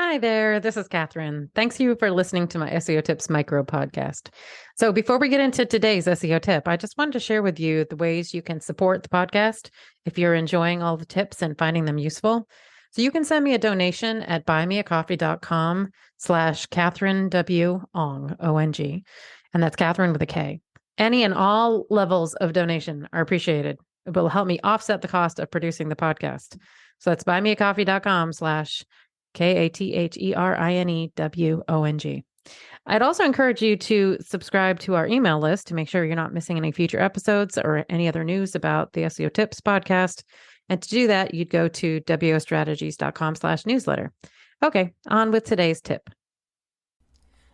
Hi there, this is Catherine. Thanks you for listening to my SEO Tips micro podcast. So, before we get into today's SEO tip, I just wanted to share with you the ways you can support the podcast if you're enjoying all the tips and finding them useful. So, you can send me a donation at buymeacoffee.com/Catherine W. Ong, O-N-G, and that's Catherine with a K. Any and all levels of donation are appreciated. It will help me offset the cost of producing the podcast. So, that's buymeacoffee.com/Katherinewong. I'd also encourage you to subscribe to our email list to make sure you're not missing any future episodes or any other news about the SEO Tips podcast. And to do that, you'd go to wostrategies.com/newsletter. Okay, on with today's tip.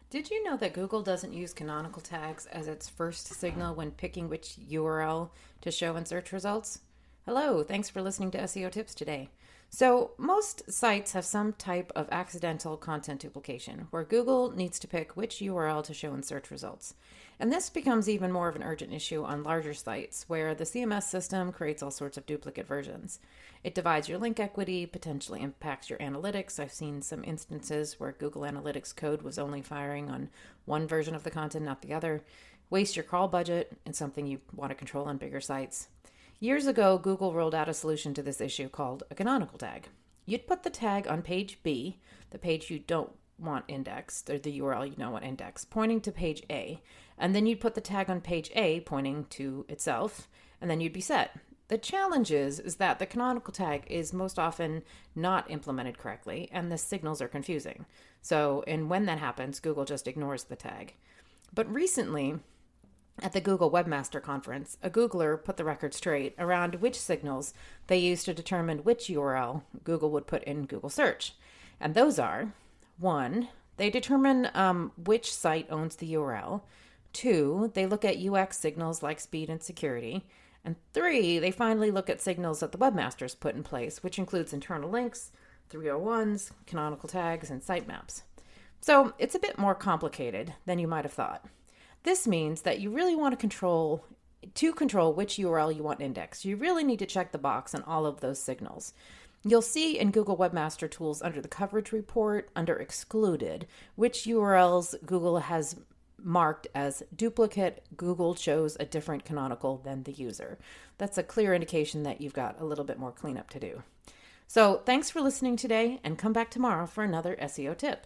Did you know that Google doesn't use canonical tags as its first signal when picking which URL to show in search results? Hello, thanks for listening to SEO Tips today. So, most sites have some type of accidental content duplication where Google needs to pick which URL to show in search results. And this becomes even more of an urgent issue on larger sites where the CMS system creates all sorts of duplicate versions. It divides your link equity, potentially impacts your analytics. I've seen some instances where Google Analytics code was only firing on one version of the content, not the other. Waste your crawl budget and something you want to control on bigger sites. Years ago, Google rolled out a solution to this issue called a canonical tag. You'd put the tag on page B, the page you don't want indexed, or the URL you don't want indexed, pointing to page A, and then you'd put the tag on page A pointing to itself, and then you'd be set. The challenge is that the canonical tag is most often not implemented correctly, and the signals are confusing. And when that happens, Google just ignores the tag. But recently, at the Google Webmaster Conference, a Googler put the record straight around which signals they used to determine which URL Google would put in Google search. And those are, 1, they determine which site owns the URL. 2, they look at UX signals like speed and security. And 3, they finally look at signals that the webmasters put in place, which includes internal links, 301s, canonical tags, and sitemaps. So it's a bit more complicated than you might have thought. This means that you really want to control which URL you want indexed. You really need to check the box on all of those signals. You'll see in Google Webmaster Tools under the coverage report, under excluded, which URLs Google has marked as duplicate. Google chose a different canonical than the user. That's a clear indication that you've got a little bit more cleanup to do. So thanks for listening today, and come back tomorrow for another SEO tip.